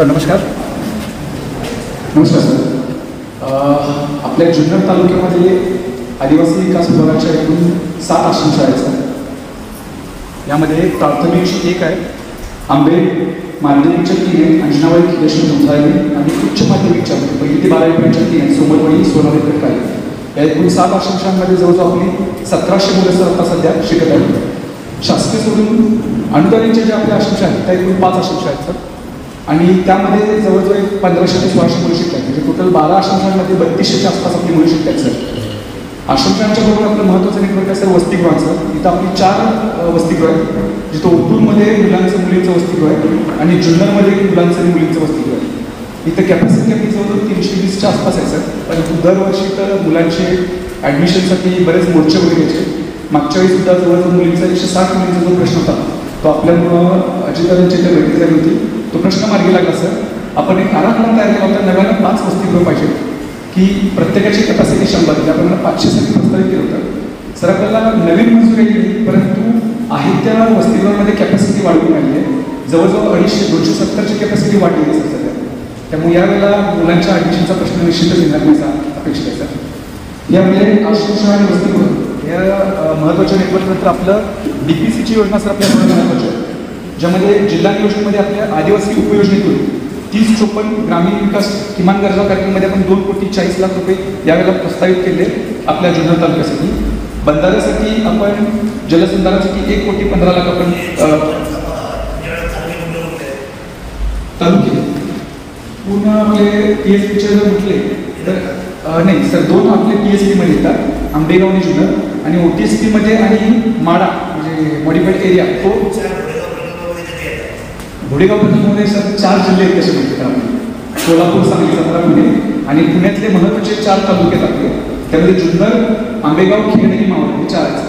Sir नमस्कार. नमस्कार sir. आपल्या जुन्नर तालुक्यामध्ये आदिवासी विकास विभागाच्या एकूण 7 आश्रमशाळा आहेत सर. यामध्ये प्राथमिक 1 आहे, आंबे माध्यमिकच्या 3 आहेत, अंजनाबाई किलेश्वर मुंजाळी, आणि उच्च माध्यमिकच्या 1ली ते 12वीपर्यंतच्या 3 आहेत, सोमरवाडी सोनाली कटकाळी. या एकूण 7 आश्रमशाळांमध्ये जवळजवळ आपली 1700 मुलं सर आता सध्या शिकत आहेत. शासकीय सोडून अनुदानितच्या ज्या आपल्या आश्रमशाळा आहेत त्या एकूण 5 आश्रमशाळा आहेत सर. आणि त्यामध्ये जवळजवळ 1500 ते 1600 मुलं शिकतात. म्हणजे टोटल 12 आश्रमशाळांमध्ये 3200च्या आसपास आपली मुलं शिकतात सर. आश्रमशाळांच्या बरोबर आपलं महत्त्वाचं नेटवर्क आहे सर वसतिगृहांचं. इथं आपली 4 वसतिगृह आहेत, जिथं ओतूरमध्ये मुलांचं मुलींचं वसतिगृह आहे आणि जुन्नरमध्ये मुलांचं आणि मुलींचं वसतिगृह आहे. इथं कॅपॅसिटी आपली जवळजवळ 320च्या आसपास आहे सर. पण दरवर्षी तर मुलांचे ॲडमिशनसाठी बरेच मोर्चे वगैरे घ्यायचे. मागच्या वेळीसुद्धा जवळजवळ मुलींचा 160 मुलींचा जो प्रश्न होता तो आपल्यामुळं अजितांची इथे बैठक झाली होती. तो प्रश्न मार्गी लागला सर. आपण एक आराखडा तयार केला होता. नव्यानं 5 वसतिगृह पाहिजे की प्रत्येकाची कॅपॅसिटी 100. त्याप्रमाणे 500साठी प्रस्तावित केलं होतं सर. आपल्याला नवीन मंजुरी केली, परंतु आहे त्या वसतिगृहामध्ये कॅपॅसिटी वाढवून आली आहे. जवळजवळ 250-270ची कॅपॅसिटी वाढली आहे सर सध्या. त्यामुळे यावेळेला मुलांच्या ॲडमिशनचा प्रश्न निश्चितच निर्माणाचा अपेक्षित आहे सर. यामध्ये आश्रमशाळा आणि वसतिगृह या महत्त्वाच्या नेटवर्कनंतर आपलं DPCची योजना सर आपल्या महत्त्वाची आहे, ज्यामध्ये जिल्हा नियोजनमध्ये आपल्या आदिवासी उपयोजनेतून 30-54 ग्रामीण विकास किमान गरजा कार्यक्रमामध्ये आपण 2,40,40,00,000 यावेळेला प्रस्तावित केले आपल्या जुन्नर तालुक्यासाठी. बंधाऱ्यासाठी आपण जलसंधारणासाठी 1,15,00,000 आपण तालुके पूर्ण आपले PSPचे जर म्हटले तर नाही सर, 2 आपले PSPमध्ये येतात, आंबेगाव आणि जुन्नर, आणि OTSPमध्ये आणि माडा म्हणजे मॉडिफाईड एरिया तो घोडेगाव प्रकल्पामध्ये सर 4 जिल्हे आहेत तसे म्हणतात आपण. सोलापूर, सांगली, सातारा, पुणे, आणि पुण्यातले महत्त्वाचे 4 तालुके आहेत आपले. त्यामध्ये जुन्नर, आंबेगाव, खेड आणि मावळ हे 4 आहेत.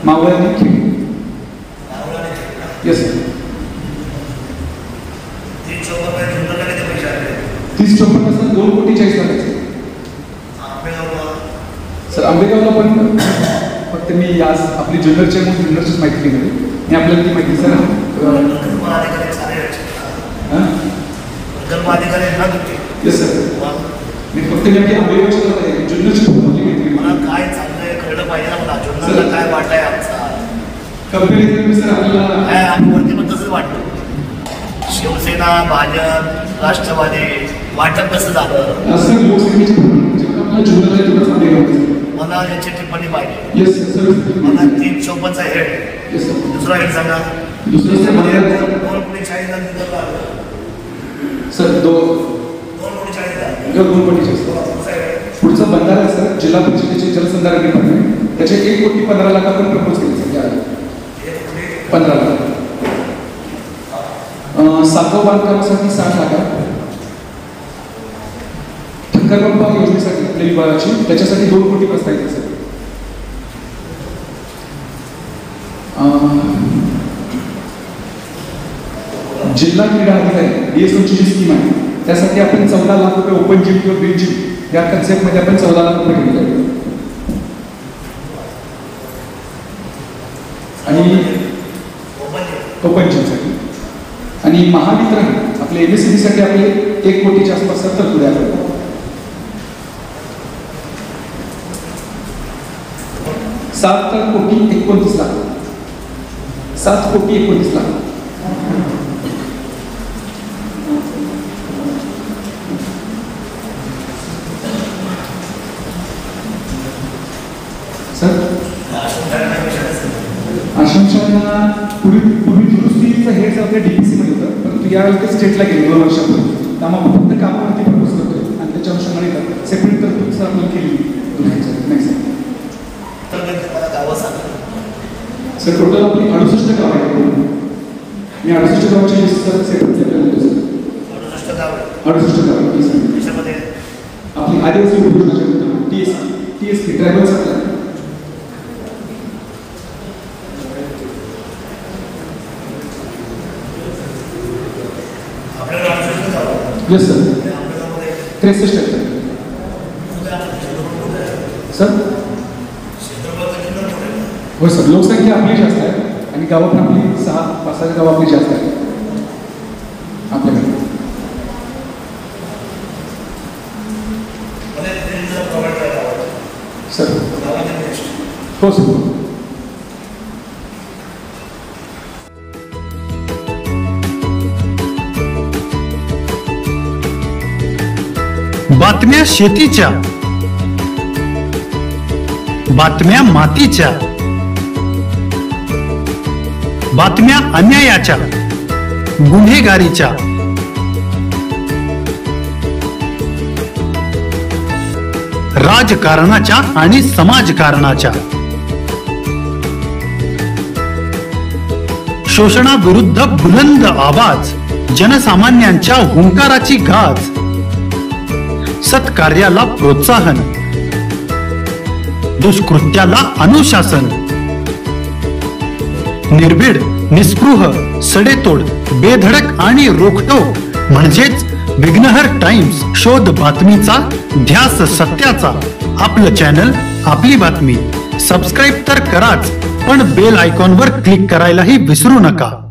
मावळ आणि खेड. Yes sir. 30-54 2,40,40,00,000 सर. आंबेगावला पण फक्त मी आज आपली जुन्नरची माहिती दिली मी आपल्याला ती माहिती सर. Yes sir. मी फक्त नेमकी आंबेगावची जुन्नरची माहिती काय चाललंय कळलं पाहिजे ना मला. जुन्नरला काय वाटतंय आमचा कंपनी सर आपल्याला आम्ही वरती पण तसंच वाटतं. शिवसेना, भाजप, राष्ट्रवादी वाटप कसं झालं मला याची टिप्पणी पाहिजे. मला 354चा हेड, दुसरा हेड सांगा. सर 2,40,000 पुढचा बंधारा सर जिल्हा परिषदेचे जलसंधारण डिपार्टमेंट, त्याचे 1,15,00,000 आपण प्रपोज केले सर. 15,00,000. सातव बांधकामासाठी 60,00,000. ठक्करपंपा योजनेसाठी आपल्या विभागाची त्याच्यासाठी 2 कोटी प्रस्तावित आहे सर. जिल्हा क्रीडा अधिकारी DSOची जी स्कीम आहे त्यासाठी आपण 14 लाख रुपये ओपन जिम किंवा बिल्ड जिम या कन्सेप्टमध्ये आपण 14 लाख रुपये घेतले आहे. आणि ओपन जिमसाठी आणि महावितरण आपले MSCBसाठी आपले 1 कोटीच्या आसपास तरतुदी आहे. 7,29,00,000 7,29,00,000 सर. आश्रमशाळांना पूर्वी दुरुस्तीचं हेड आपल्या DPCमध्ये होतं, परंतु यावेळी ते स्टेटला गेले 2 वर्षापूर्वी. त्यामुळे आपण फक्त कामावरती प्रपोज करतोय आणि त्याच्या अनुषंगाने सेपरेट तरतूद सर आपण केली नाही सर. सर टोटल आपली 68 गाव आहे. मी 68 गावाची लिस्ट सर सेपरेट केलेली आहे. 68 गाव आपली आदिवासी उपयोजनाच्या TSP tribal sir. Yes sir. 63 sir. हो सर. लोकसंख्या आपली जास्त आहे आणि गावं पण आपली 6-5 गावं आपली जास्त आहे. आपल्याकडे. सर हो सर. बातम्या शेतीच्या, बातम्या मातीच्या, बातम्या अन्यायाच्या, गुन्हेगारीच्या, राजकारणाच्या आणि समाजकारणाच्या, शोषणाविरुद्ध बुलंद आवाज, जनसामान्यांच्या हुंकाराची गाज, सत्कार्याला प्रोत्साहन, दुष्कृत्याला अनुशासन, निर्भीड, निस्पृह, सडेतोड, बेधडक आणि रोखटोक म्हणजेच विघ्नहर टाइम्स. शोध बातमीचा, ध्यास सत्याचा. आपलं चॅनल, आपली बातमी. सबस्क्राईब तर कराच, पण बेल आयकॉनवर क्लिक करायलाही विसरू नका.